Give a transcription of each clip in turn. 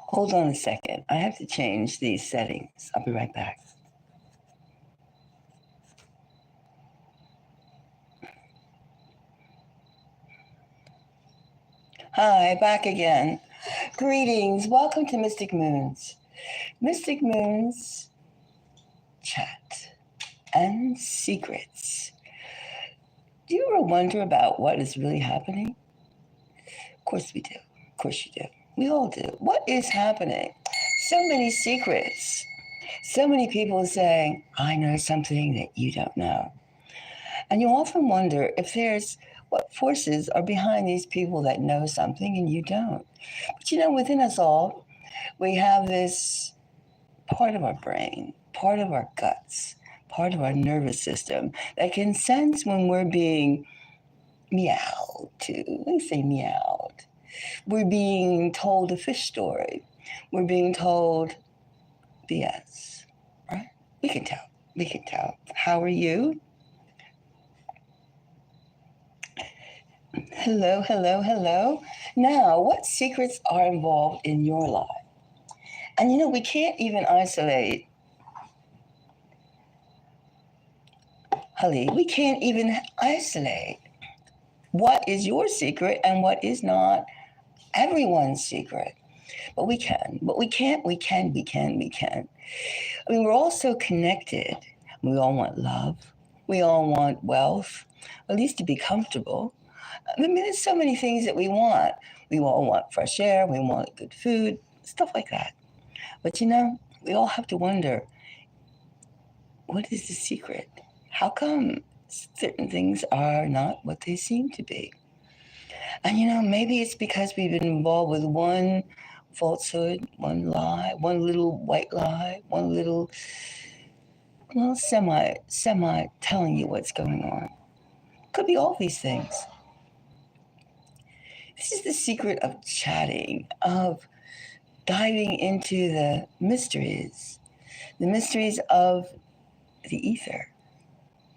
Hold on a second. I have to change these settings. I'll be right back. Hi, back again. Greetings. Welcome to Mystic Moons. Mystic Moons chat and secrets. Do you ever wonder about what is really happening? Of course we do. Of course you do. We all do. What is happening? So many secrets. So many people saying, I know something that you don't know. And you often wonder if there's what forces are behind these people that know something and you don't. But you know, within us all, we have this part of our brain, part of our guts, part of our nervous system that can sense when we're being meowed to. Let me say meowed. We're being told a fish story. We're being told BS, right? We can tell. We can tell. How are you? Hello, hello, hello. Now, what secrets are involved in your life? And you know, we can't even isolate, Holly, we can't even isolate what is your secret and what is not everyone's secret. But we can. But we can't, we can. I mean, we're all so connected. We all want love. We all want wealth, at least to be comfortable. I mean, there's so many things that we want. We all want fresh air. We want good food, stuff like that. But you know, we all have to wonder, what is the secret? How come certain things are not what they seem to be? And you know, maybe it's because we've been involved with one falsehood, one lie, one little white lie, one little, well, semi telling you what's going on. Could be all these things. This is the secret of chatting, of diving into the mysteries of the ether,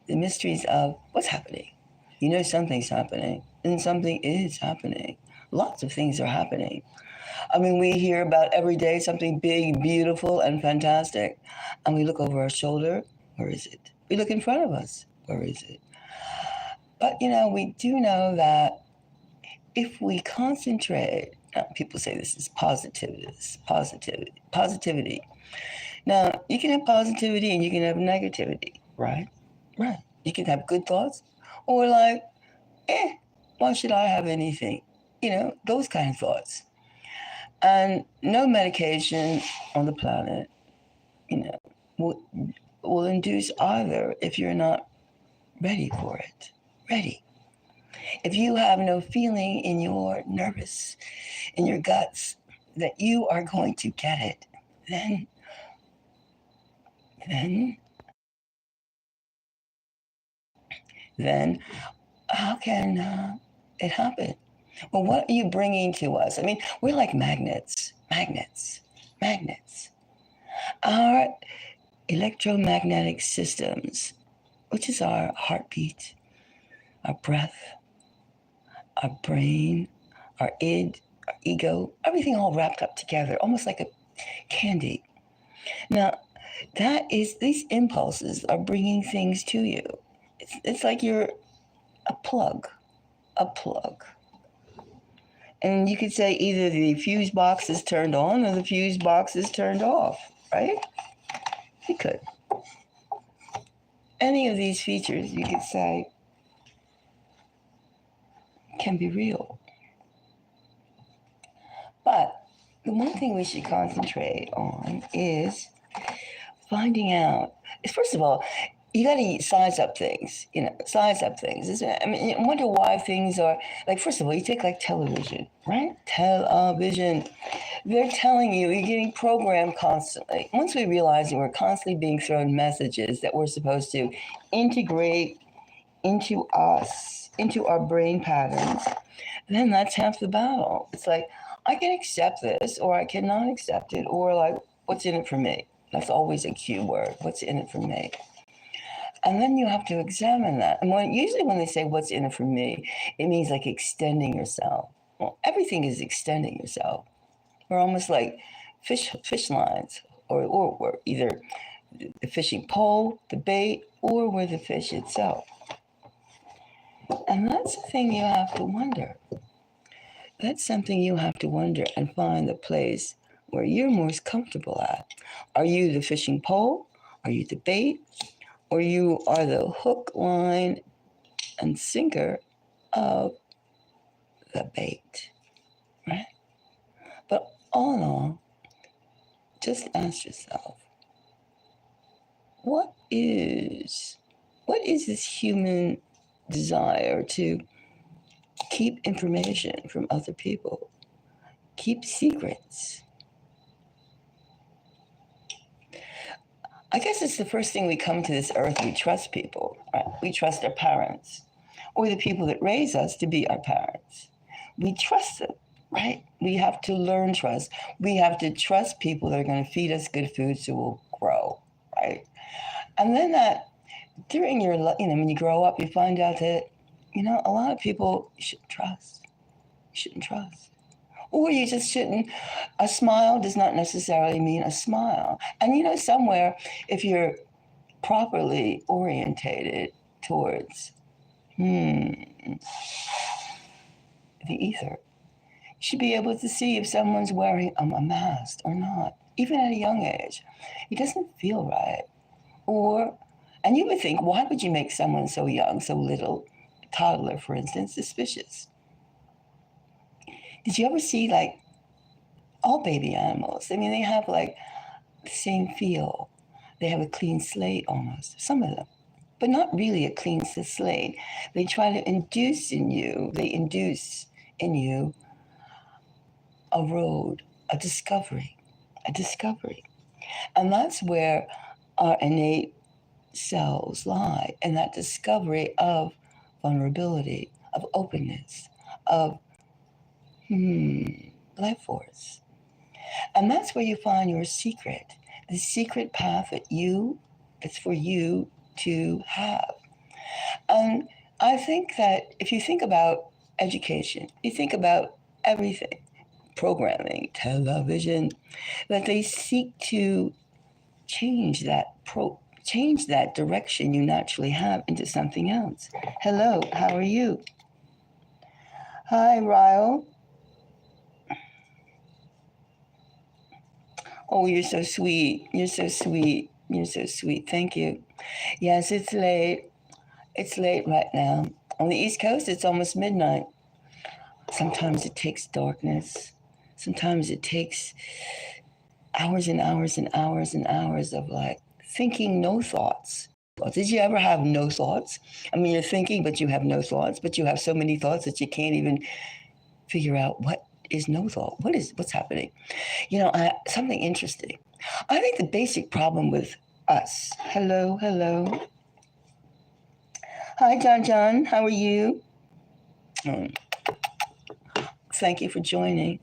the mysteries of what's happening. You know something's happening, and something is happening. Lots of things are happening. I mean, we hear about every day something big, beautiful, and fantastic, and we look over our shoulder. Where is it? We look in front of us. Where is it? But, you know, we do know that if we concentrate, people say this is positivity. Now, you can have positivity and you can have negativity, right? Right. You can have good thoughts or like, why should I have anything? You know, those kind of thoughts. And no medication on the planet, you know, will induce either if you're not ready for it. Ready. If you have no feeling in your nervous, in your guts, that you are going to get it, then how can it happen? Well, what are you bringing to us? I mean, we're like magnets. Our electromagnetic systems, which is our heartbeat, our breath, our brain, our id, our ego, everything all wrapped up together, almost like a candy. Now, these impulses are bringing things to you. It's like you're a plug. And you could say either the fuse box is turned on or the fuse box is turned off, right? You could. Any of these features, you could say, can be real. But the one thing we should concentrate on is finding out, first of all, you got to size up things, I mean, you wonder why things are, like, first of all, you take like television, right? Television. They're telling you, you're getting programmed constantly. Once we realize that we're constantly being thrown messages that we're supposed to integrate into us, into our brain patterns, then that's half the battle. It's like, I can accept this or I cannot accept it, or like, what's in it for me? That's always a key word. What's in it for me? And then you have to examine that. And usually when they say what's in it for me, it means like extending yourself. Well, everything is extending yourself. We're almost like fish lines, or we're either the fishing pole, the bait, or we're the fish itself. And that's the thing you have to wonder. That's something you have to wonder and find the place where you're most comfortable at. Are you the fishing pole? Are you the bait? Or you are the hook, line, and sinker of the bait, right? But all in all, just ask yourself, what is this human desire to keep information from other people, keep secrets? I guess it's the first thing we come to this earth, we trust people, right? We trust our parents or the people that raise us to be our parents. We trust them, right? We have to learn trust. We have to trust people that are going to feed us good food so we'll grow, right? And then that during your, when you grow up, you find out that, a lot of people you shouldn't trust. You shouldn't trust. Or you just shouldn't. A smile does not necessarily mean a smile. And somewhere, if you're properly orientated towards the ether, you should be able to see if someone's wearing a mask or not, even at a young age. It doesn't feel right. And you would think, why would you make someone so young, so little, a toddler, for instance, suspicious? Did you ever see, all baby animals? I mean, they have, the same feel. They have a clean slate almost, some of them, but not really a clean slate. They try to induce in you a road, a discovery. And that's where our innate selves lie, in that discovery of vulnerability, of openness, of life force. And that's where you find your secret, the secret path that it's for you to have. And I think that if you think about education, you think about everything, programming, television, that they seek to change that direction you naturally have into something else. Hello, how are you? Hi, Ryle. Oh, you're so sweet. You're so sweet. You're so sweet. Thank you. Yes, it's late. It's late right now. On the East Coast, it's almost midnight. Sometimes it takes darkness. Sometimes it takes hours and hours and hours and hours of thinking no thoughts. Did you ever have no thoughts? I mean, you're thinking, but you have no thoughts, but you have so many thoughts that you can't even figure out what is no thought. What's happening? Something interesting. I think the basic problem with us. Hello. Hi, John. How are you? Thank you for joining.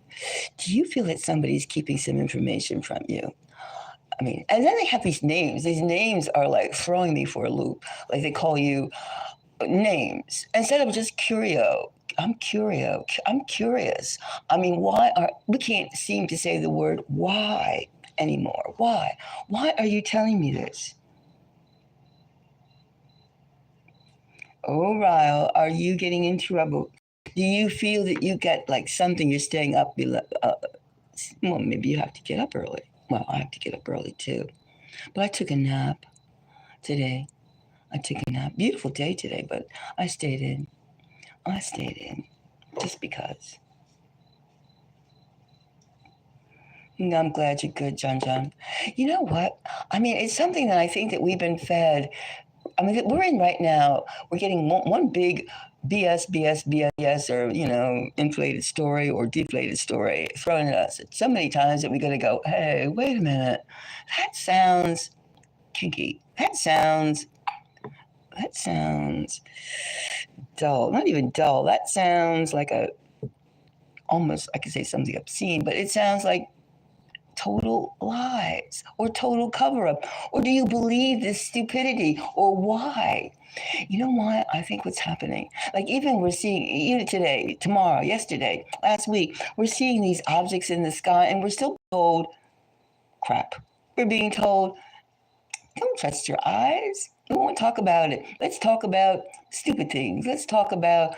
Do you feel that somebody's keeping some information from you? I mean, and then they have these names. These names are throwing me for a loop. They call you names instead of just curio. I'm curious. I mean, we can't seem to say the word why anymore. Why? Why are you telling me this? Oh, Ryle, are you getting in trouble? Do you feel that you get something you're staying up? Well, maybe you have to get up early. Well, I have to get up early too. But I took a nap today. Beautiful day today, but I stayed in. Just because. I'm glad you're good, John. You know what? I mean, it's something that I think that we've been fed. I mean, we're in right now, we're getting one big BS, or, inflated story or deflated story thrown at us so many times that we got to go, hey, wait a minute. That sounds kinky. That sounds dull. Not even dull. That sounds almost, I could say something obscene, but it sounds total lies or total cover up? Or do you believe this stupidity? Or why? You know why I think what's happening? Like even we're seeing, even today, tomorrow, yesterday, last week, we're seeing these objects in the sky and we're still told crap. We're being told, don't trust your eyes. We won't talk about it. Let's talk about stupid things. Let's talk about,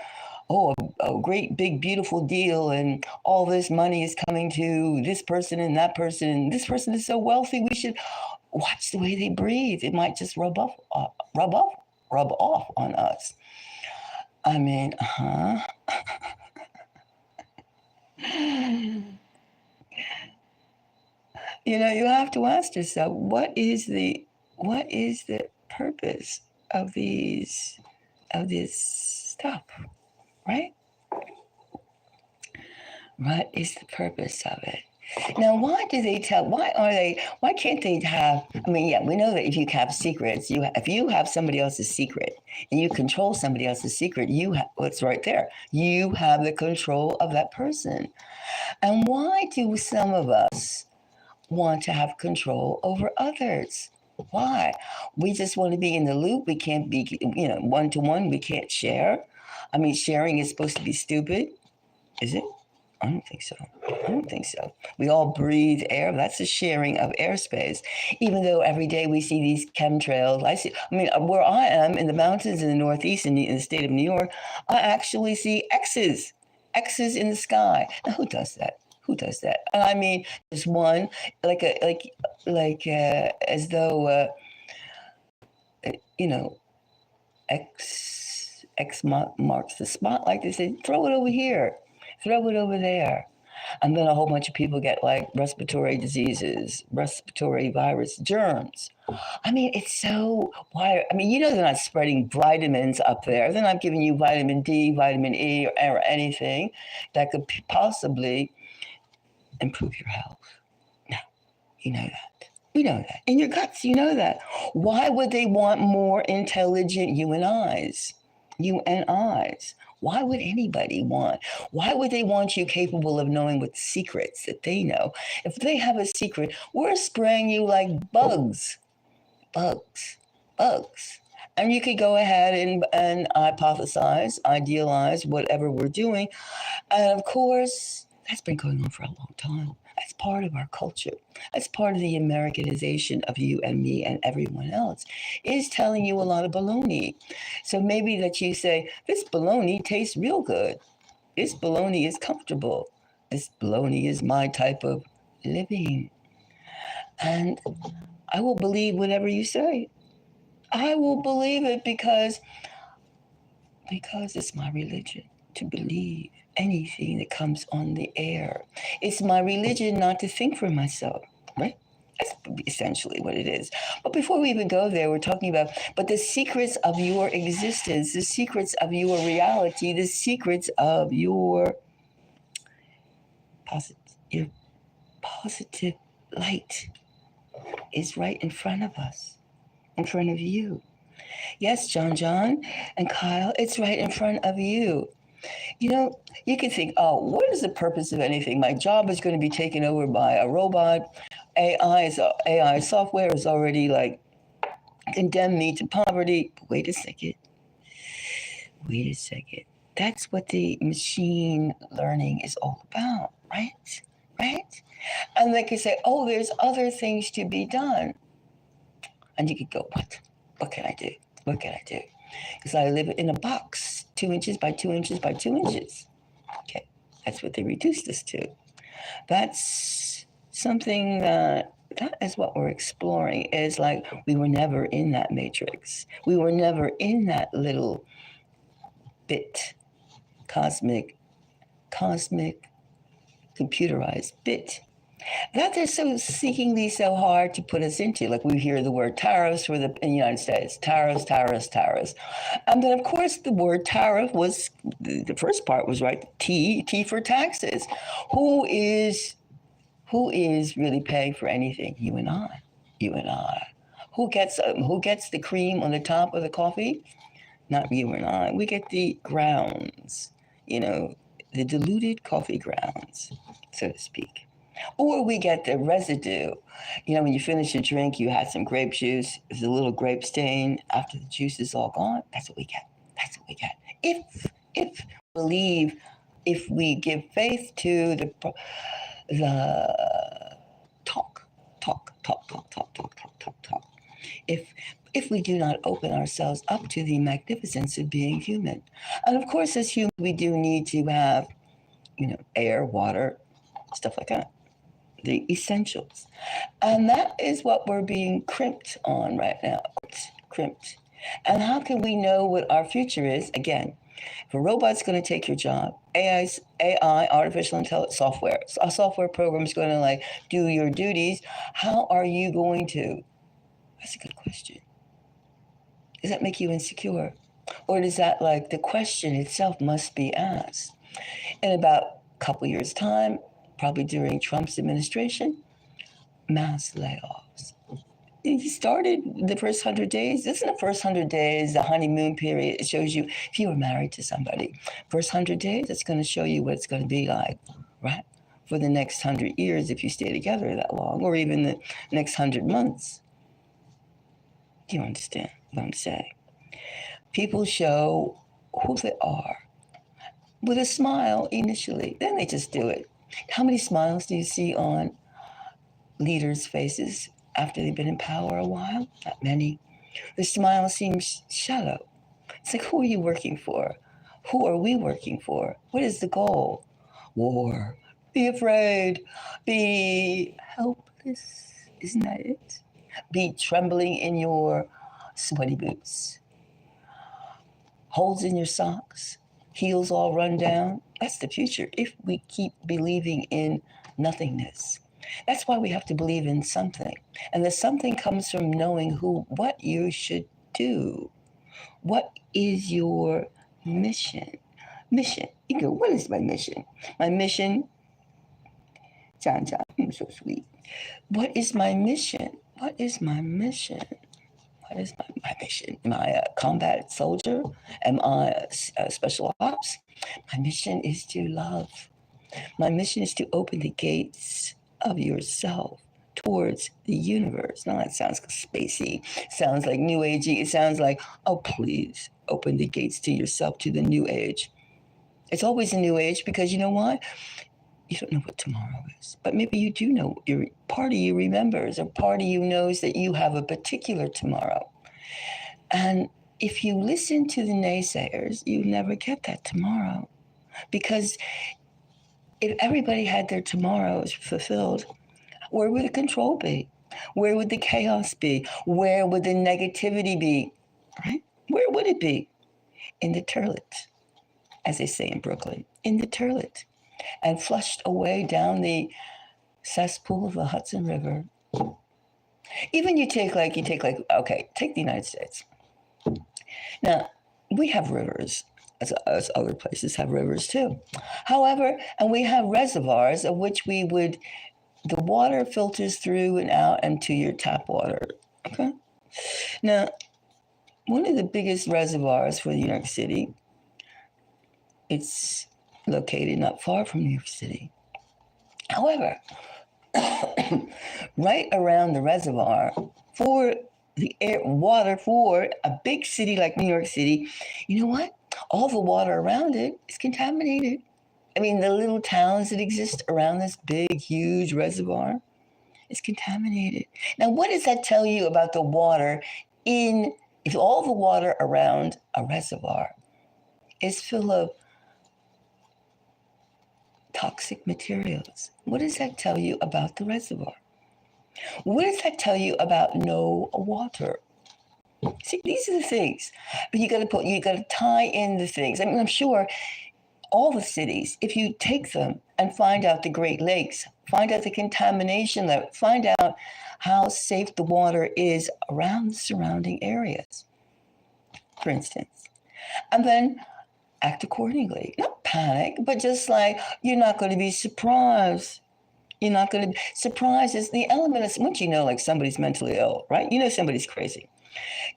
oh, a great, big, beautiful deal, and all this money is coming to this person and that person. And this person is so wealthy, we should watch the way they breathe. It might just rub off on us. I mean, you know, you have to ask yourself, what is the purpose of this stuff, right? What is the purpose of it? Now, why can't they have, I mean, yeah, we know that if you have secrets, if you have somebody else's secret and you control somebody else's secret, what's right there? You have the control of that person. And why do some of us want to have control over others? Why? We just want to be in the loop. We can't be, one-to-one. We can't share. I mean, sharing is supposed to be stupid. Is it? I don't think so. We all breathe air. That's a sharing of airspace. Even though every day we see these chemtrails, where I am in the mountains in the Northeast in the state of New York, I actually see X's in the sky. Now, who does that? And I mean, there's one as though X marks the spot. Like they say, throw it over here, throw it over there, and then a whole bunch of people get like respiratory diseases, respiratory virus, germs. I mean, it's so why? I mean, they're not spreading vitamins up there. They're not giving you vitamin D, vitamin E, or anything that could possibly improve your health. No, you know that. We know that. In your guts, you know that. Why would they want more intelligent you and I's? Why would anybody want? Why would they want you capable of knowing what secrets that they know? If they have a secret, we're spraying you like bugs. And you could go ahead and hypothesize, idealize whatever we're doing. And of course, that's been going on for a long time. That's part of our culture. That's part of the Americanization of you and me and everyone else, is telling you a lot of baloney. So maybe that you say, this baloney tastes real good. This baloney is comfortable. This baloney is my type of living. And I will believe whatever you say. I will believe it because it's my religion to believe anything that comes on the air. It's my religion not to think for myself, right? That's essentially what it is. But before we even go there, we're talking about, but the secrets of your existence, the secrets of your reality, the secrets of your positive light is right in front of us, in front of you. Yes, John and Kyle, it's right in front of you. You can think, oh, what is the purpose of anything? My job is going to be taken over by a robot. AI software has already condemned me to poverty. But wait a second. That's what the machine learning is all about, right? And they can say, oh, there's other things to be done. And you could go, what? What can I do? Because I live in a box, 2 inches by 2 inches by 2 inches. Okay, that's what they reduced us to. That's something that is what we're exploring, is like we were never in that matrix. We were never in that little bit, cosmic, computerized bit that they're so seekingly so hard to put us into. Like we hear the word tariffs in the United States, tariffs. And then of course the word tariff was, the first part was right, T for taxes. Who is really paying for anything? You and I. Who gets the cream on the top of the coffee? Not you and I. We get the grounds, the diluted coffee grounds, so to speak. Or we get the residue. You know, when you finish a drink, you had some grape juice, there's a little grape stain after the juice is all gone. That's what we get. That's what we get. If believe, if we give faith to the talk. If we do not open ourselves up to the magnificence of being human. And of course, as humans, we do need to have, air, water, stuff like that, the essentials. And that is what we're being crimped on right now. Crimped. And how can we know what our future is? Again, if a robot's going to take your job, AI, artificial intelligence, software, a software program is going to do your duties. How are you going to? That's a good question. Does that make you insecure? Or does that the question itself must be asked? In about a couple years' time, probably during Trump's administration, mass layoffs. He started the first 100 days. Isn't the first 100 days the honeymoon period? It shows you if you were married to somebody. First 100 days, it's going to show you what it's going to be like, right? For the next 100 years if you stay together that long, or even the next 100 months. Do you understand what I'm saying? People show who they are with a smile initially. Then they just do it. How many smiles do you see on leaders' faces after they've been in power a while? Not many. The smile seems shallow. It's like, who are you working for? Who are we working for? What is the goal? War. Be afraid. Be helpless. Isn't that it? Be trembling in your sweaty boots. Holes in your socks. Heels all run down. That's the future if we keep believing in nothingness. That's why we have to believe in something. And the something comes from knowing what you should do. What is your mission? Mission. You go, what is my mission? My mission, John, I'm so sweet. What is my mission? What is my mission? What is my mission? Am I a combat soldier? Am I a special ops? My mission is to love. My mission is to open the gates of yourself towards the universe. Now that sounds spacey, sounds like new agey. It sounds like, oh, please open the gates to yourself, to the new age. It's always a new age because you know why? You don't know what tomorrow is, but maybe you do know. Part of you remembers, or part of you knows that you have a particular tomorrow. And if you listen to the naysayers, you never get that tomorrow. Because if everybody had their tomorrows fulfilled, where would the control be? Where would the chaos be? Where would the negativity be? Right? Where would it be? In the toilet, as they say in Brooklyn, in the toilet, and flushed away down the cesspool of the Hudson River. Even take the United States. Now, we have rivers, as other places have rivers too. However, and we have reservoirs of which the water filters through and out and to your tap water. Okay? Now, one of the biggest reservoirs for New York City, it's located not far from New York City. However, right around the reservoir for the water for a big city like New York City, you know what? All the water around it is contaminated. I mean, the little towns that exist around this big, huge reservoir is contaminated. Now, what does that tell you about the water if all the water around a reservoir is full of toxic materials? What does that tell you about the reservoir? What does that tell you about no water? See, these are the things. But you got to tie in the things. I mean, I'm sure all the cities, if you take them and find out the Great Lakes, find out the contamination level, find out how safe the water is around the surrounding areas, for instance, and then act accordingly. Not panic, but just you're not going to be surprised. You're not going to be surprised. Is the element of, once you know somebody's mentally ill, right? You know somebody's crazy.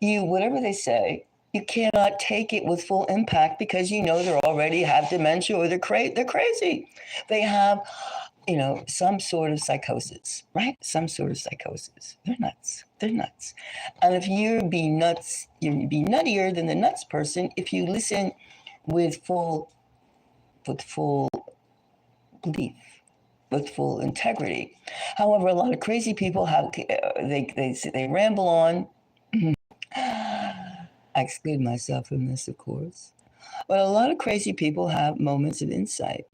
Whatever they say, you cannot take it with full impact because you know they already have dementia or they're crazy. They have some sort of psychosis, right? Some sort of psychosis. They're nuts. They're nuts. And if you'd be nuts, you'd be nuttier than the nuts person if you listen with full belief, with full integrity. However, a lot of crazy people they ramble on. I exclude myself from this, of course. But a lot of crazy people have moments of insight.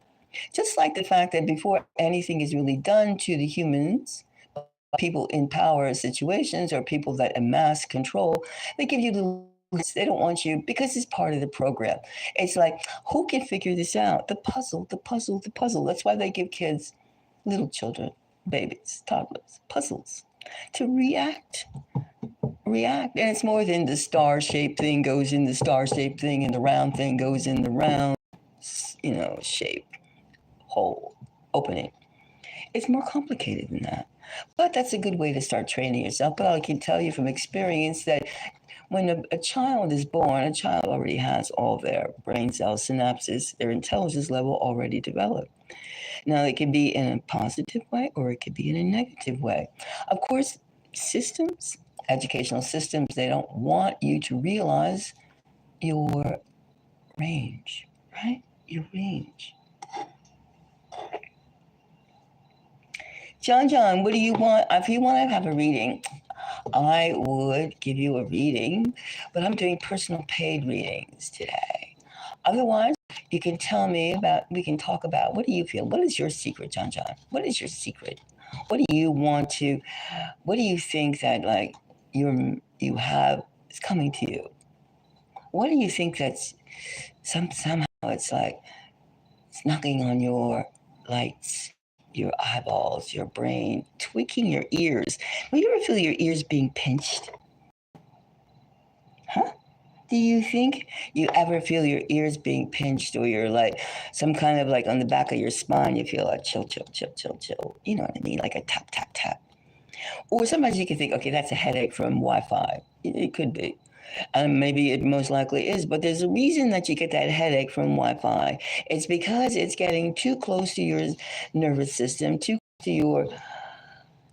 Just like the fact that before anything is really done to the humans, people in power situations or people that amass control, they give you they don't want you because it's part of the program. It's like, who can figure this out? The puzzle, the puzzle, the puzzle. That's why they give kids, little children, babies, toddlers, puzzles to react. And it's more than the star-shaped thing goes in the star-shaped thing and the round thing goes in the round, shape, hole, opening. It's more complicated than that. But that's a good way to start training yourself. But I can tell you from experience that when a child is born, a child already has all their brain cell synapses, their intelligence level already developed. Now, it can be in a positive way or it could be in a negative way. Of course, educational systems, they don't want you to realize your range, right? Your range. John, what do you want? If you want to have a reading, I would give you a reading, but I'm doing personal paid readings today. Otherwise, you can tell me we can talk about, what do you feel? What is your secret, John? What is your secret? What do you think that like you have is coming to you? What do you think that's somehow it's like it's knocking on your lights, your eyeballs, your brain, tweaking your ears? Do you ever feel your ears being pinched? Huh? Do you think you ever feel your ears being pinched, or you're like some kind of like on the back of your spine, you feel like chill, chill, chill, chill, chill. You know what I mean? Like a tap, tap, tap. Or sometimes you can think, okay, that's a headache from Wi-Fi. It could be. And maybe it most likely is, but there's a reason that you get that headache from Wi-Fi. It's because it's getting too close to your nervous system, too close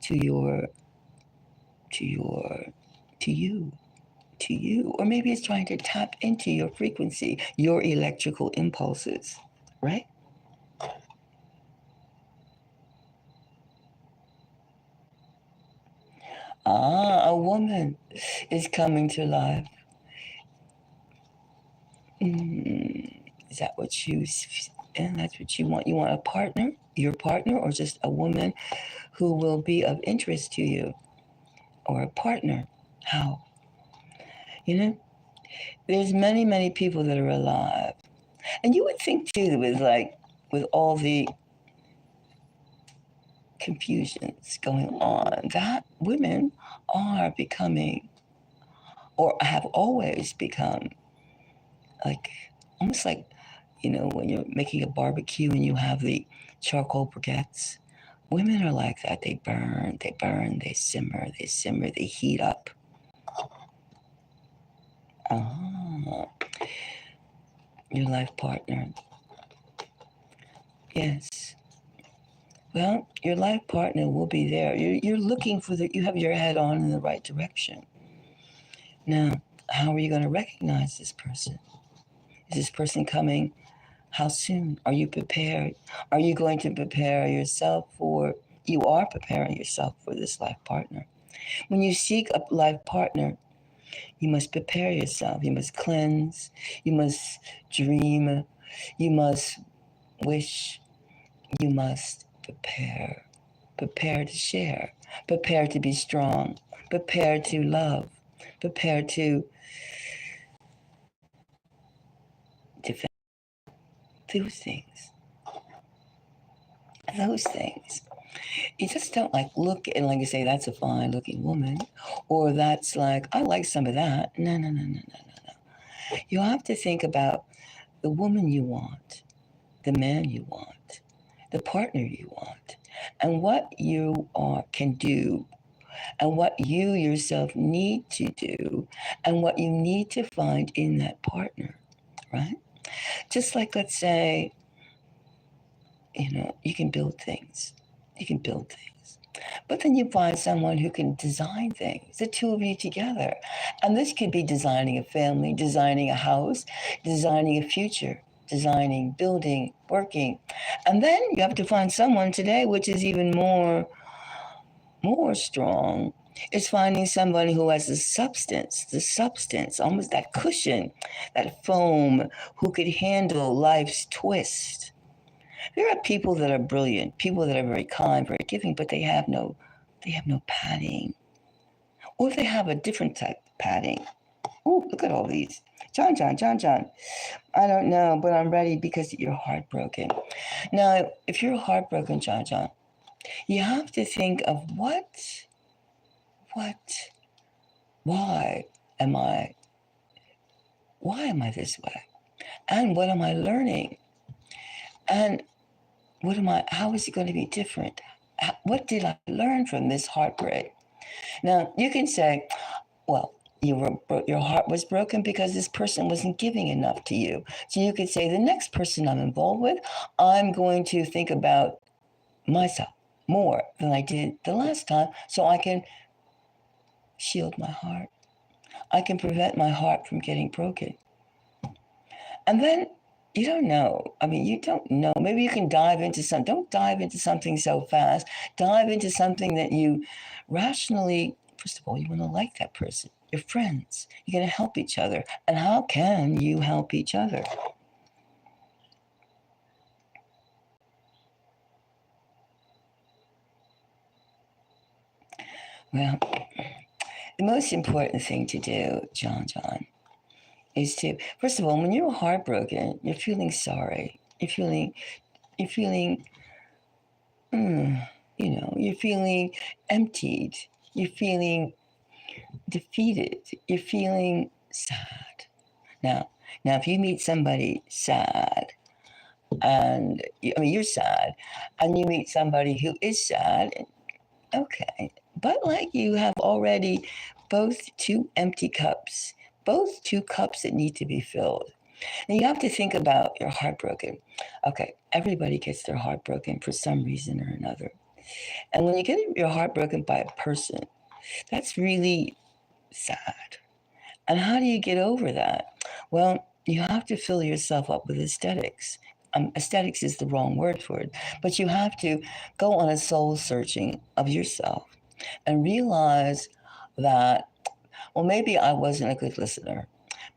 to you. Or maybe it's trying to tap into your frequency, your electrical impulses, right? A woman is coming to life. Is that what and that's what you want? You want a partner, your partner, or just a woman who will be of interest to you, or a partner? How? There's many, many people that are alive. And you would think too that with all the confusions going on, that women are becoming, or have always become, like almost like, when you're making a barbecue and you have the charcoal briquettes. Women are like that. They burn, they simmer, they heat up. Your life partner. Yes. Well, your life partner will be there. You're looking for you have your head on in the right direction. Now, how are you going to recognize this person? Is this person coming? How soon? Are you prepared? Are you going to prepare yourself you are preparing yourself for this life partner? When you seek a life partner, you must prepare yourself. You must cleanse. You must dream. You must wish. You must prepare. Prepare to share. Prepare to be strong. Prepare to love. Prepare to defend. Those things. You just don't look and you say, that's a fine looking woman, or that's I like some of that. No. You have to think about the woman you want, the man you want, the partner you want, and what you can do, and what you yourself need to do, and what you need to find in that partner, right? Just let's say, you can build things. You can build things. But then you find someone who can design things, the two of you together. And this could be designing a family, designing a house, designing a future, designing, building, working. And then you have to find someone today, which is even more strong, is finding somebody who has the substance, almost that cushion, that foam, who could handle life's twist. There are people that are brilliant, people that are very kind, very giving, but they have no padding. Or if they have a different type of padding. Oh, look at all these. John. I don't know, but I'm ready because you're heartbroken. Now, if you're heartbroken, John, you have to think of why am I this way? And what am I learning? And how is it going to be different? What did I learn from this heartbreak? Now, you can say, well, your heart was broken because this person wasn't giving enough to you. So you could say, the next person I'm involved with, I'm going to think about myself more than I did the last time, so I can shield my heart. I can prevent my heart from getting broken. And then you don't know. You don't know. Maybe you can dive into something. Don't dive into something so fast. Dive into something that you rationally, first of all, you want to like that person. You're friends. You're going to help each other. And how can you help each other? Well, the most important thing to do, John, is to, first of all, when you're heartbroken, you're feeling sorry. You're feeling, you're feeling emptied. You're feeling defeated. You're feeling sad. Now, if you meet somebody sad, and you're sad, and you meet somebody who is sad, okay, but like you have already both two empty cups, both two cups that need to be filled. And you have to think about your heartbroken. Okay, everybody gets their heart broken for some reason or another. And when you get your heart broken by a person, that's really sad. And how do you get over that? Well, you have to fill yourself up with aesthetics. Aesthetics is the wrong word for it, but you have to go on a soul searching of yourself and realize that, well, maybe I wasn't a good listener.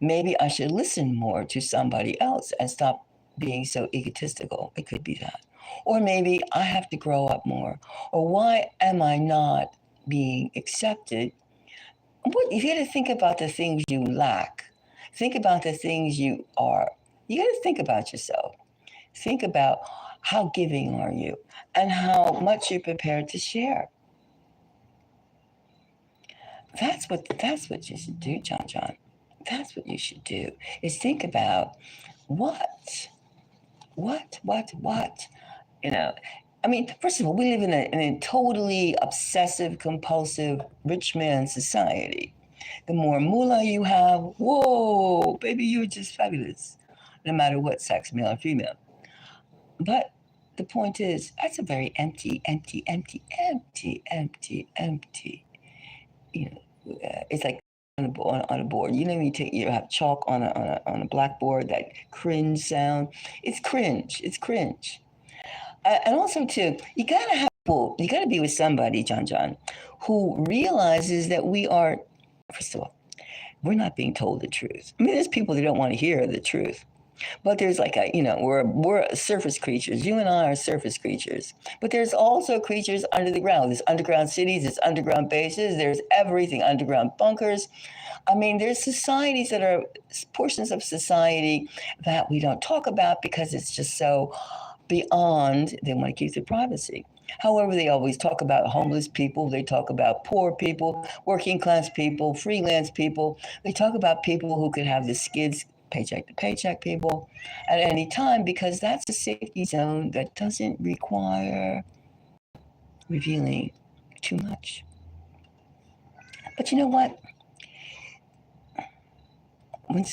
Maybe I should listen more to somebody else and stop being so egotistical. It could be that. Or maybe I have to grow up more. Or why am I not being accepted? You got to think about the things you lack. Think about the things you are. You got to think about yourself. Think about how giving are you and how much you're prepared to share. That's what you should do, John. That's what you should do, is think about what. First of all, we live in a totally obsessive, compulsive, rich man society. The more moolah you have, whoa, baby, you're just fabulous, no matter what sex, male or female. But the point is, that's a very empty. It's like on a board. You have chalk on a blackboard, that cringe sound. It's cringe. And also too, you gotta be with somebody, John, who realizes that we are, first of all, we're not being told the truth. There's people that don't want to hear the truth. But there's we're surface creatures. You and I are surface creatures. But there's also creatures under the ground. There's underground cities, there's underground bases, there's everything, underground bunkers. There's societies that are portions of society that we don't talk about because it's just so beyond, they want to keep their privacy. However, they always talk about homeless people. They talk about poor people, working class people, freelance people. They talk about people who could have the skids, paycheck to paycheck people at any time, because that's a safety zone that doesn't require revealing too much. But you know what? When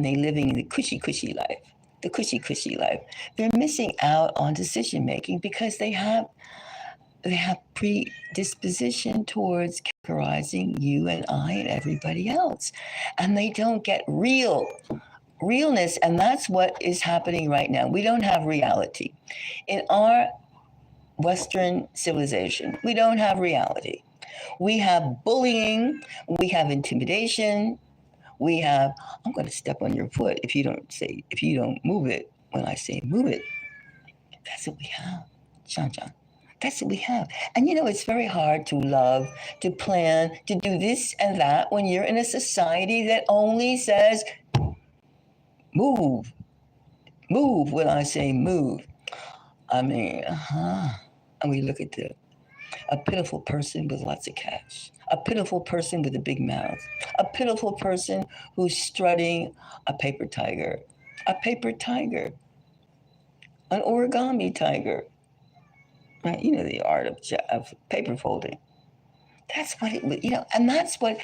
they living the cushy life, the cushy life. They're missing out on decision making because they have predisposition towards categorizing you and I and everybody else, and they don't get realness, and that's what is happening right now. We don't have reality in our Western civilization. We don't have reality. We have bullying. We have intimidation. We have, I'm going to step on your foot if you don't move it when I say move it. That's what we have, John. That's what we have. And it's very hard to love, to plan, to do this and that when you're in a society that only says move, move when I say move. I mean, and we look at a pitiful person with lots of cash, a pitiful person with a big mouth, a pitiful person who's strutting a paper tiger, an origami tiger. Right? The art of paper folding. That's what it, and that's what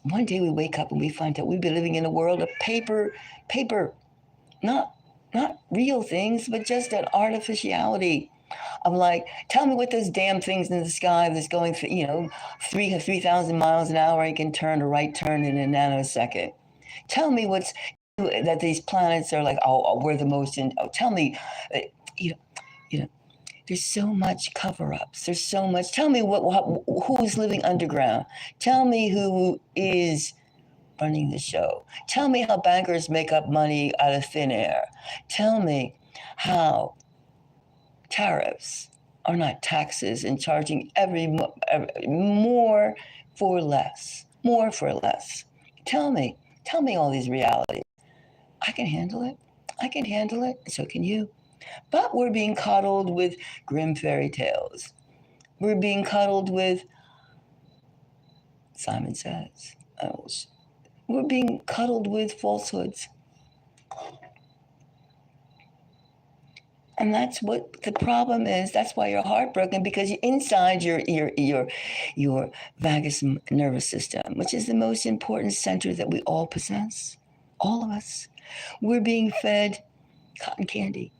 one day we wake up and we find out we've been living in a world of paper, not real things, but just an artificiality. I'm like, tell me what those damn things in the sky that's going, 3,000 miles an hour and can turn a right turn in a nanosecond. Tell me that these planets are like, we're the most tell me, you know, there's so much cover-ups. There's so much. Tell me who's living underground. Tell me who is running the show. Tell me how bankers make up money out of thin air. Tell me how tariffs are not taxes and charging every more for less. More for less. Tell me all these realities. I can handle it. So can you. But we're being coddled with grim fairy tales. We're being coddled with Simon Says. We're being cuddled with falsehoods. And that's what the problem is. That's why you're heartbroken, because inside your vagus nervous system, which is the most important center that we all possess, all of us, we're being fed cotton candy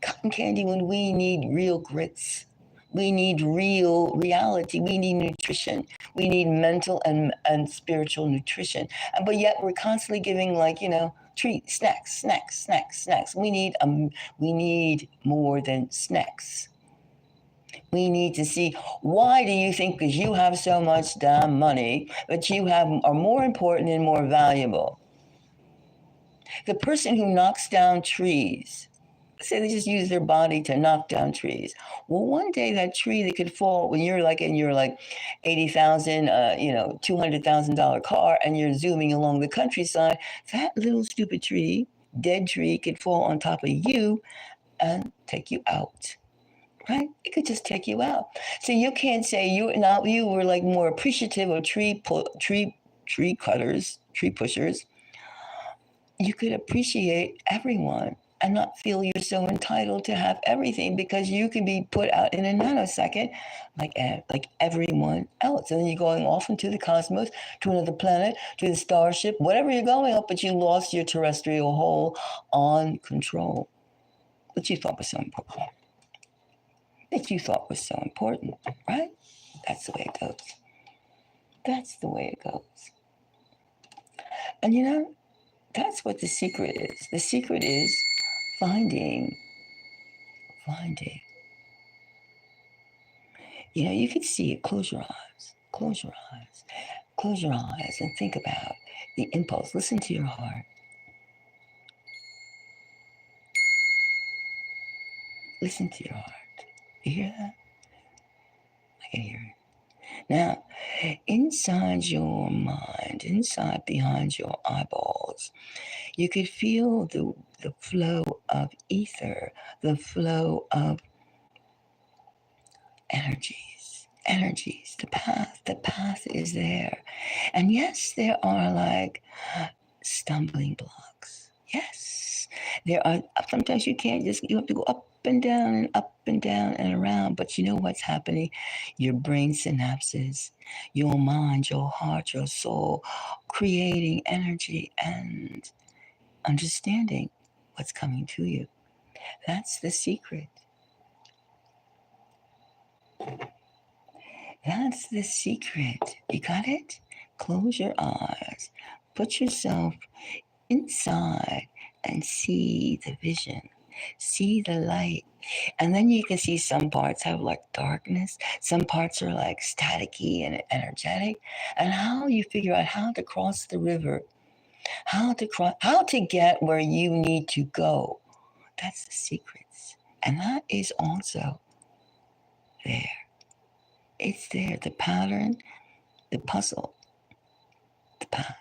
when we need real grits. We need real reality. We need nutrition. We need mental and spiritual nutrition. But yet we're constantly giving treat snacks. We need more than snacks. We need to see, why do you think because you have so much damn money that you are more important and more valuable? The person who knocks down trees, say they just use their body to knock down trees. Well, one day that tree that could fall when you're in your $80,000, $200,000 car, and you're zooming along the countryside, that little stupid tree, dead tree, could fall on top of you and take you out. Right? It could just take you out. So you can't say you were more appreciative of tree cutters, tree pushers. You could appreciate everyone and not feel you're so entitled to have everything, because you can be put out in a nanosecond like everyone else. And then you're going off into the cosmos, to another planet, to the starship, whatever you're going up, but you lost your terrestrial whole on control that you thought was so important. Right? That's the way it goes. And that's what the secret is. The secret is finding. You can see it. Close your eyes and think about the impulse. Listen to your heart. You hear that? I can hear it. Now, inside your mind, behind your eyeballs, you could feel the flow of ether, the flow of energies, the path is there. And yes, there are stumbling blocks. Yes, there are. Sometimes you have to go up and down and around. But you know what's happening? Your brain synapses, your mind, your heart, your soul, creating energy and understanding what's coming to you. That's the secret. That's the secret. You got it? Close your eyes. Put yourself inside and see the vision. See the light. And then you can see some parts have like darkness. Some parts are like staticky and energetic. And how you figure out how to cross the river, how to get where you need to go. That's the secrets. And that is also there. It's there. The pattern, the puzzle, the path.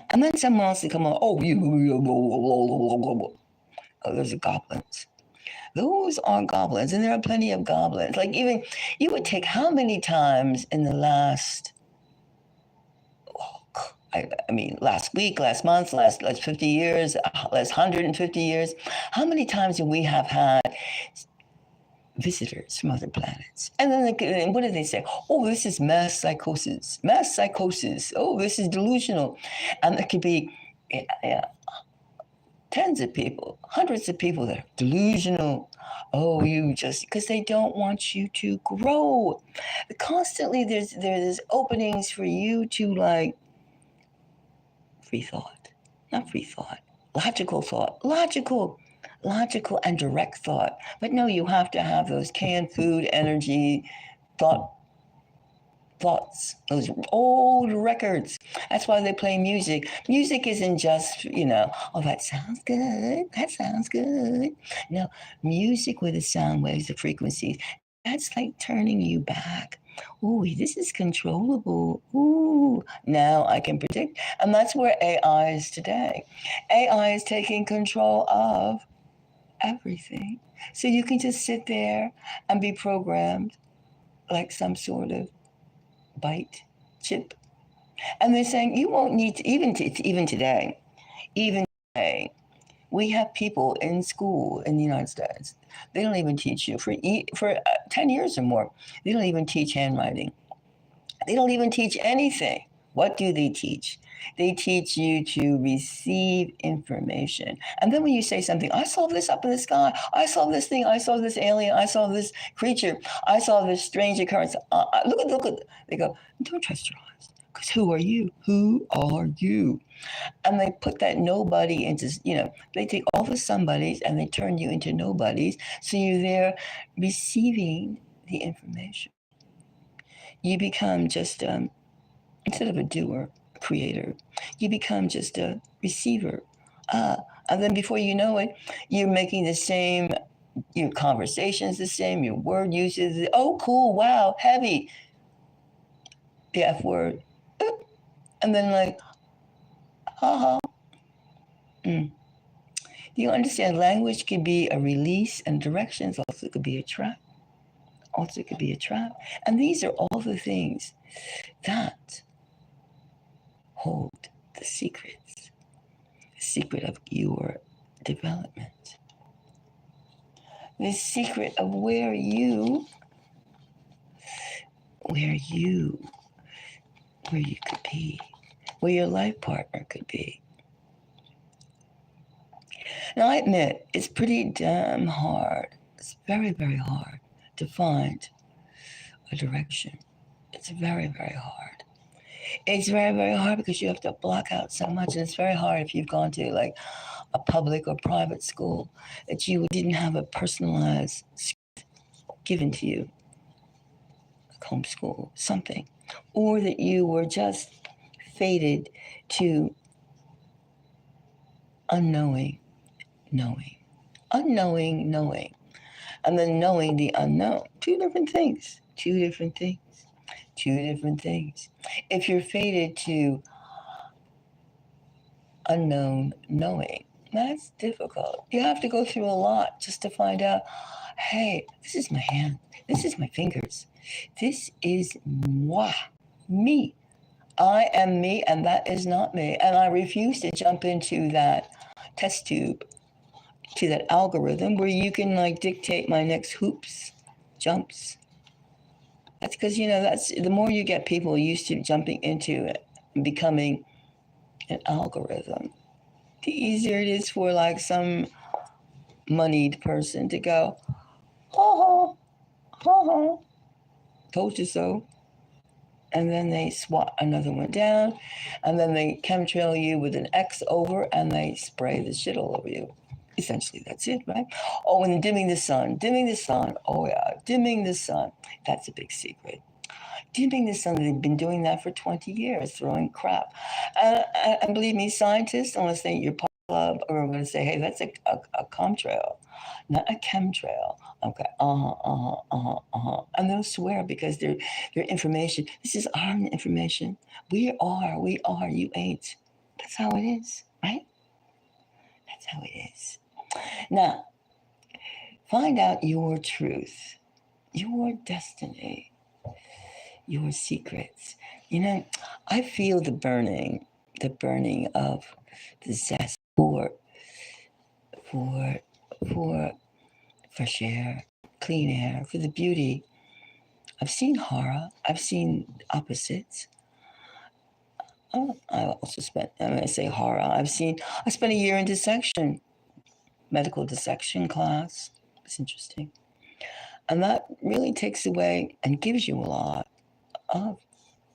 And then someone else will come along, oh, those are goblins. Those are goblins, and there are plenty of goblins. Like even you would take how many times in the last, I mean, last week, last month, last 50 years, last 150 years, how many times do we have had visitors from other planets? And then what do they say? Oh, this is mass psychosis. Mass psychosis. Oh, this is delusional. And it could be tens of people, hundreds of people that are delusional. Oh, you just, because they don't want you to grow. Constantly there's openings for you to like free thought, not free thought, logical and direct thought. But no, you have to have those canned food energy thoughts, those old records. That's why they play music. Music isn't just, oh, that sounds good. That sounds good. No, music with the sound waves, the frequencies, that's like turning you back. Ooh, this is controllable. Ooh, now I can predict. And that's where AI is today. AI is taking control of everything. So you can just sit there and be programmed like some sort of bite chip. And they're saying you won't need to, even today, we have people in school in the United States. They don't even teach you for 10 years or more. They don't even teach handwriting. They don't even teach anything. What do they teach? They teach you to receive information. And then when you say something, I saw this up in the sky, I saw this thing, I saw this alien, I saw this creature, I saw this strange occurrence. Look at, they go, don't trust your eyes. Because who are you? Who are you? And they put that nobody into, they take all the somebodies and they turn you into nobodies. So you're there receiving the information. You become just, instead of a doer, a creator, you become just a receiver. And then before you know it, you're making the same, your conversations the same, your word usage, oh, cool, wow, heavy, the F word. And then like, haha. Do you understand? Language can be a release, and directions also could be a trap. And these are all the things that hold the secrets, the secret of your development, the secret of where you could be, where your life partner could be. Now, I admit it's pretty damn hard. It's very, very hard to find a direction. It's very, very hard. It's very, very hard because you have to block out so much. And it's very hard if you've gone to like a public or private school that you didn't have a personalized script given to you, like homeschool, something, or that you were just fated to unknowing, knowing, and then knowing the unknown. Two different things. If you're fated to unknown knowing, that's difficult. You have to go through a lot just to find out, hey, this is my hand. This is my fingers. This is moi, me. I am me, and that is not me. And I refuse to jump into that test tube, to that algorithm where you can like dictate my next hoops, jumps. That's because, that's the more you get people used to jumping into it, becoming an algorithm, the easier it is for like some moneyed person to go, ha ha, told you so. And then they swat another one down, and then they chemtrail you with an X over, and they spray the shit all over you. Essentially, that's it, right? Oh, and dimming the sun. Oh, yeah, dimming the sun. That's a big secret. Dimming the sun, they've been doing that for 20 years, throwing crap. And believe me, scientists, unless they your club, are going to say, hey, that's a contrail, not a chemtrail. Okay, and they'll swear because their information. This is our information. We are. You ain't. That's how it is, right? That's how it is. Now, find out your truth, your destiny, your secrets. You know, I feel the burning of the zest for fresh air, clean air, for the beauty. I've seen horror. I've seen opposites. I also spent, I'm going to say horror. I spent a year in dissection, medical dissection class. It's interesting. And that really takes away and gives you a lot of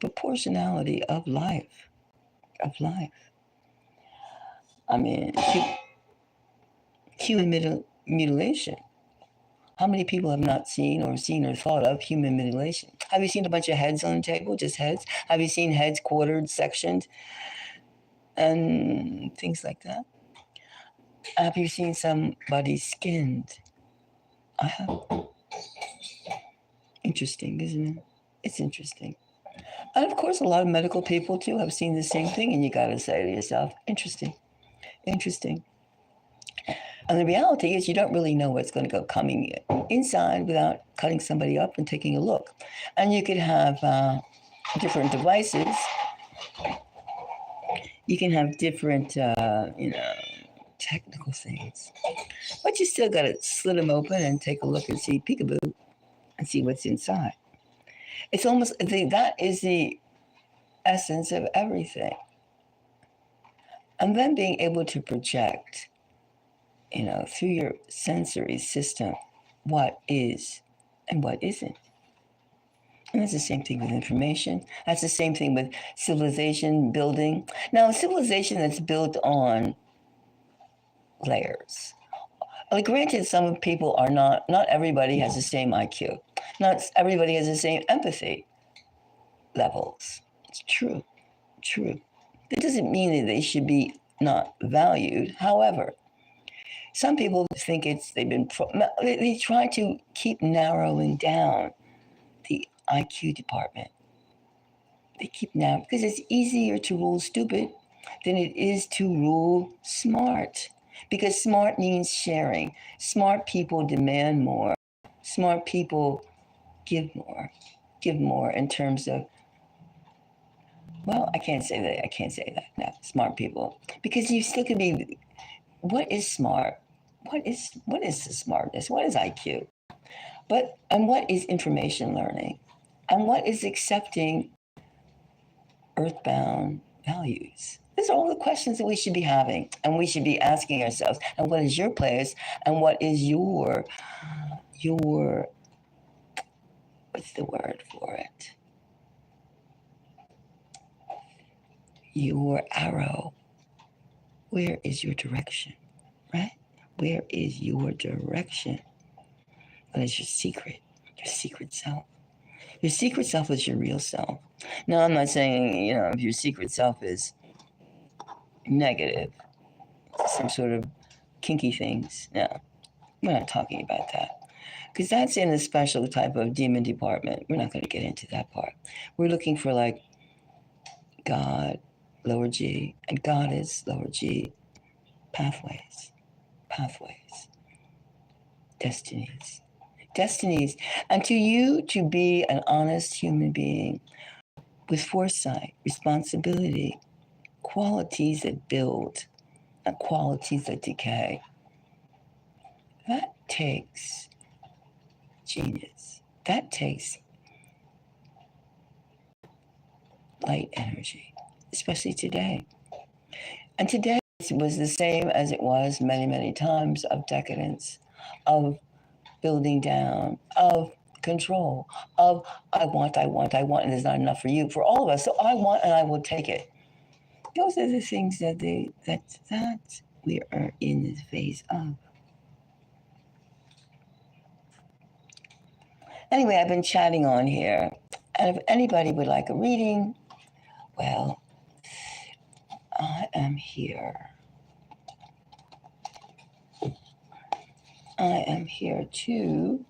proportionality of life. I mean, human mutilation. How many people have not seen or thought of human mutilation? Have you seen a bunch of heads on the table, just heads? Have you seen heads quartered, sectioned, and things like that? Have you seen somebody skinned? I have. Interesting, isn't it? It's interesting. And of course, a lot of medical people too have seen the same thing, and you got to say to yourself, interesting. And the reality is, you don't really know what's going to go coming inside without cutting somebody up and taking a look. And you could have different devices. You can have different, technical things. But you still got to slit them open and take a look and see peekaboo and see what's inside. It's almost, that is the essence of everything. And then being able to project, through your sensory system, what is and what isn't. And that's the same thing with information. That's the same thing with civilization building. Now, a civilization that's built on layers. Granted, some people are not everybody has the same IQ. Not everybody has the same empathy levels. It's true. That doesn't mean that they should be not valued. However, some people think they try to keep narrowing down the IQ department. They keep narrowing because it's easier to rule stupid than it is to rule smart. Because smart means sharing. Smart people demand more. Smart people give more in terms of, well, I can't say that. No, smart people. Because you still can be, what is smart? What is the smartness? What is IQ? And what is information learning? And what is accepting earthbound values? These are all the questions that we should be having and we should be asking ourselves. And what is your place? And what is your what's the word for it? Your arrow. Where is your direction? Right? Where is your direction? What is your secret? Your secret self. Your secret self is your real self. Now, I'm not saying, if your secret self is negative, some sort of kinky things. No, we're not talking about that. Because that's in a special type of demon department. We're not going to get into that part. We're looking for like God, lower G, and Goddess, lower G, pathways, destinies. And to you to be an honest human being with foresight, responsibility, qualities that build, not qualities that decay. That takes genius. That takes light energy, especially today. And today, was the same as it was many, many times of decadence, of building down, of control, of I want, and there's not enough for you, for all of us. So I want and I will take it. Those are the things that we are in this phase of. Anyway, I've been chatting on here, and if anybody would like a reading, well, I am here. I am here to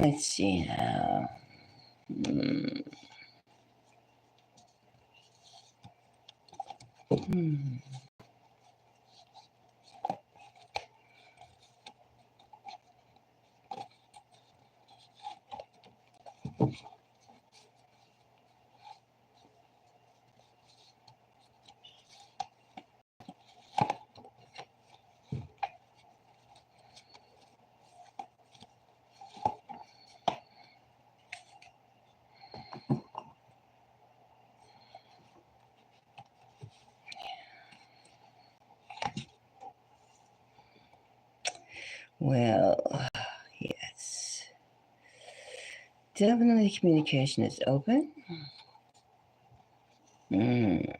let's see now. Hmm. Hmm. Well, yes. Definitely communication is open. Mm.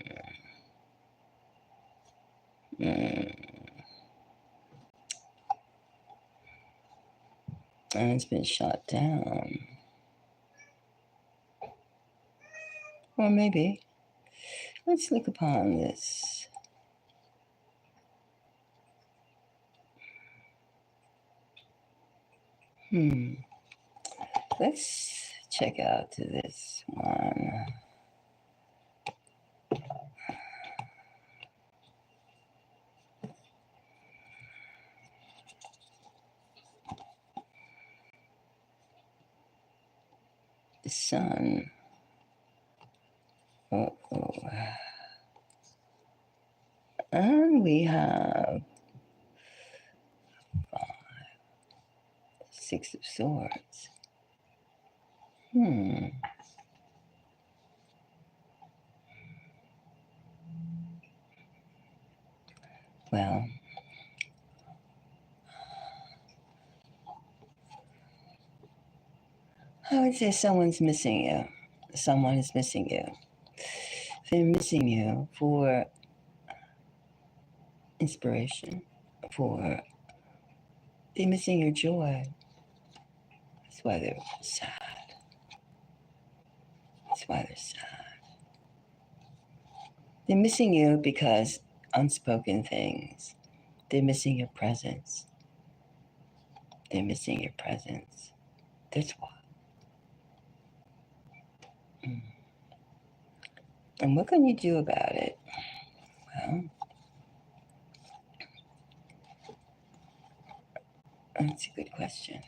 Mm. And it's been shot down. Or maybe. Let's look upon this. Let's check out to this one. The sun. Uh-oh. And we have 6 of Swords. Well, I would say someone's missing you. Someone is missing you. They're missing you for inspiration, they're missing your joy. That's why they're sad. That's why they're sad. They're missing you because unspoken things. They're missing your presence. They're missing your presence. That's why. And what can you do about it? Well, that's a good question.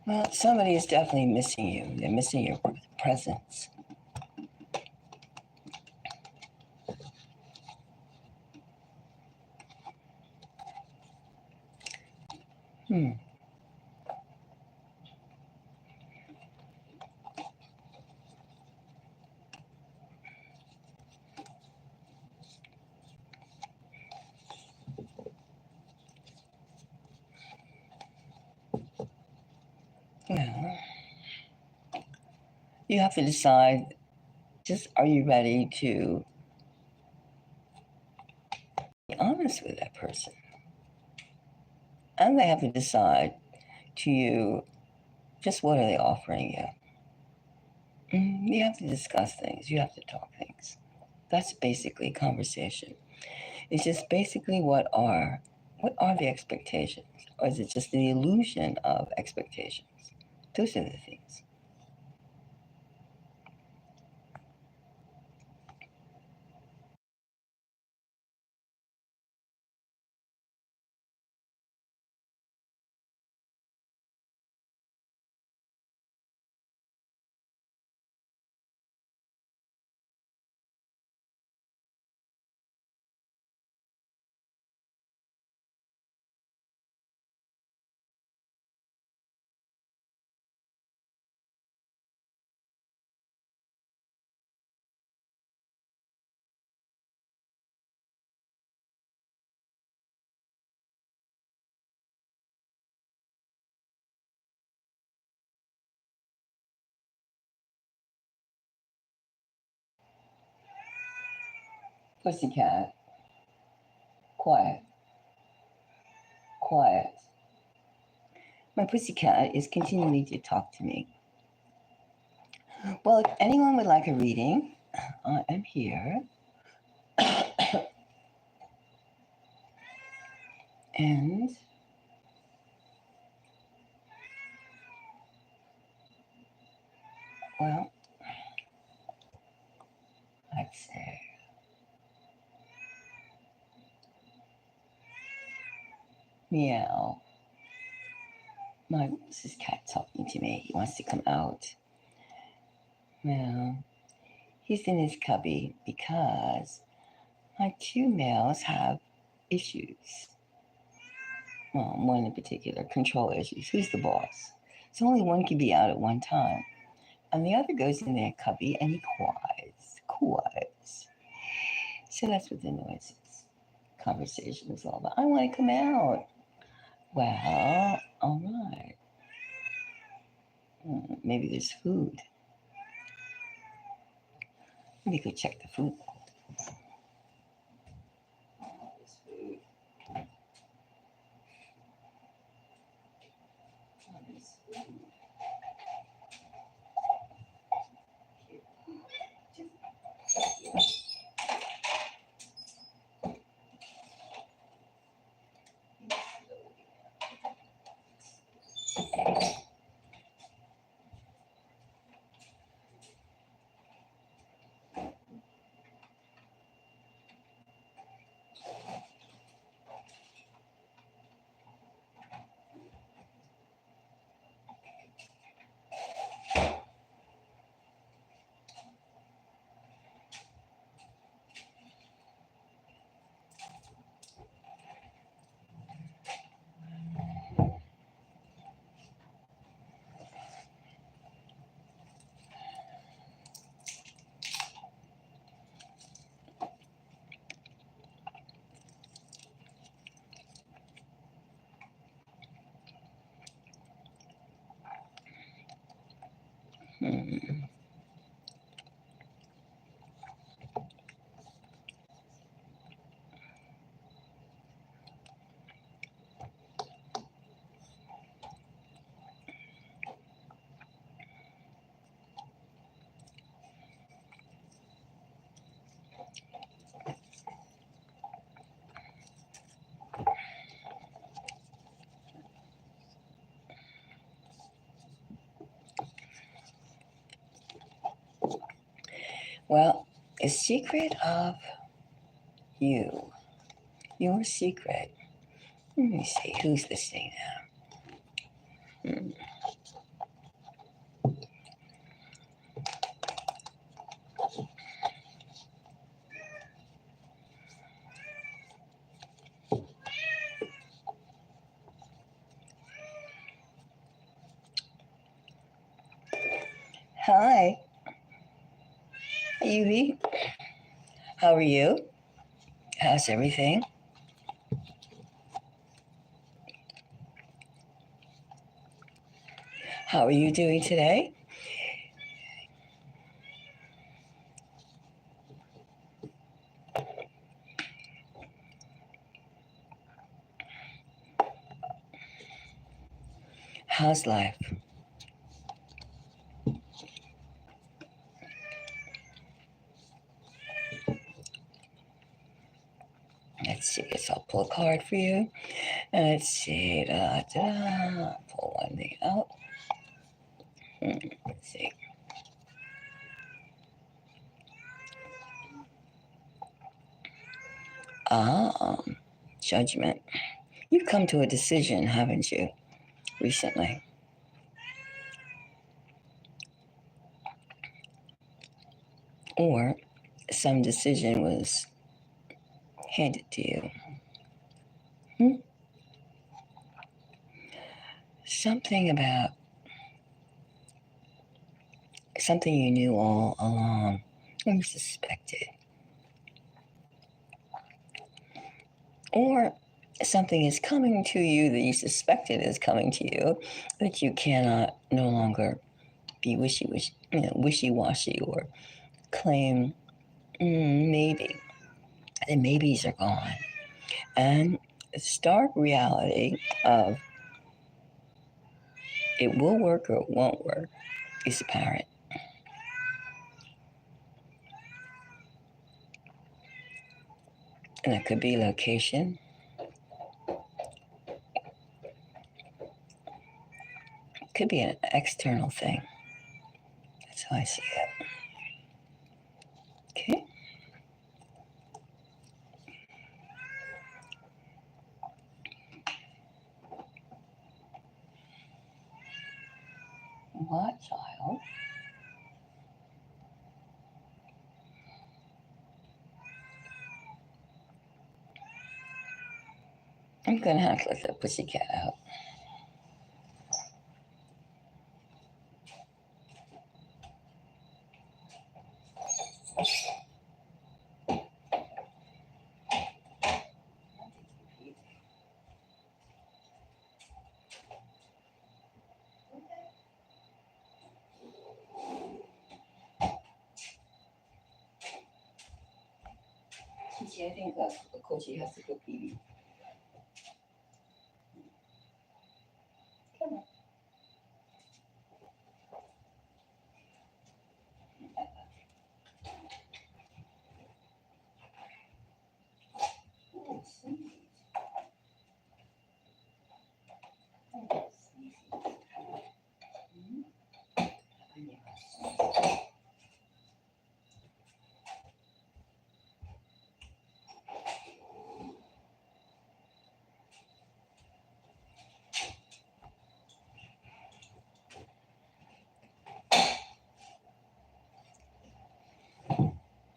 Well, somebody is definitely missing you. They're missing your presence. Well, you have to decide, just are you ready to be honest with that person? And they have to decide to you, just what are they offering you? You have to discuss things. You have to talk things. That's basically conversation. It's just basically what are the expectations? Or is it just the illusion of expectations? Those are the things. Pussycat, quiet, quiet. My pussycat is continuing to talk to me. Well, if anyone would like a reading, I am here. And well, let's see. Meow. This is cat talking to me. He wants to come out. Well, he's in his cubby because my 2 males have issues. Well, one in particular, control issues. Who's the boss? So only one can be out at one time. And the other goes in their cubby and he quiets. So that's what the noise is. Conversation is all about. I want to come out. Well, all right. Maybe there's food. Let me go check the food. Well, a secret of you, your secret. Let me see who's listening now. Hi, Evie. How are you? How's everything? How are you doing today? How's life? Let's see. So I'll pull a card for you. And let's see. Pull one thing out. Let's see. Judgment. You've come to a decision, haven't you, recently? Or some decision was handed to you. Something about something you knew all along, or you suspected. Or something is coming to you that you suspected is coming to you that you cannot no longer be wishy-washy or claim maybe. The maybes are gone. And the stark reality of it will work or it won't work is apparent. And it could be location. It could be an external thing. That's how I see it. Okay. What, child? I'm going to have to let the pussycat out. I think Kochi has to go pee. Come on.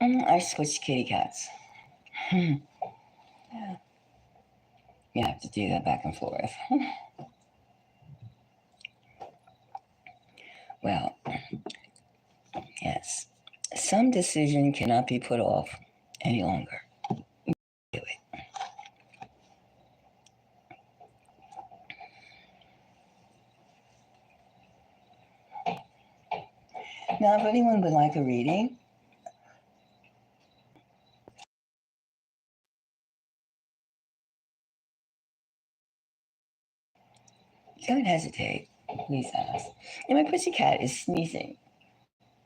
I switched kitty cats. Yeah. You have to do that back and forth. Well, yes. Some decision cannot be put off any longer. Do it. Now, if anyone would like a reading, don't hesitate. Please ask. And my pussycat is sneezing.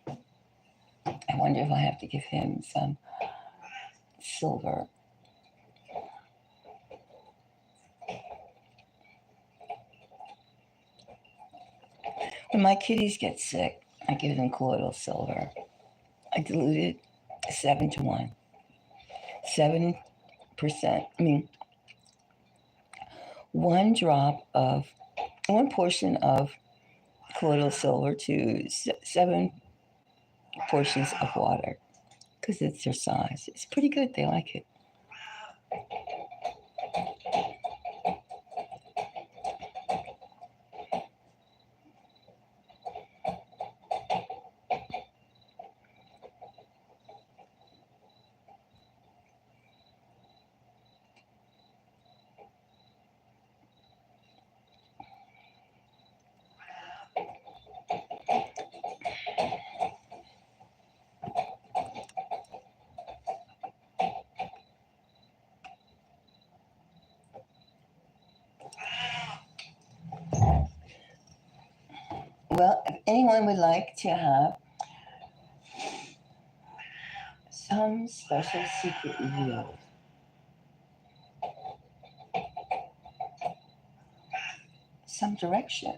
I wonder if I have to give him some silver. When my kitties get sick, I give them colloidal silver. I dilute it 7 to 1. 7%. I mean, one portion of colloidal silver to 7 portions of water, because it's their size. It's pretty good. They like it. Well, if anyone would like to have some special secret revealed, some direction,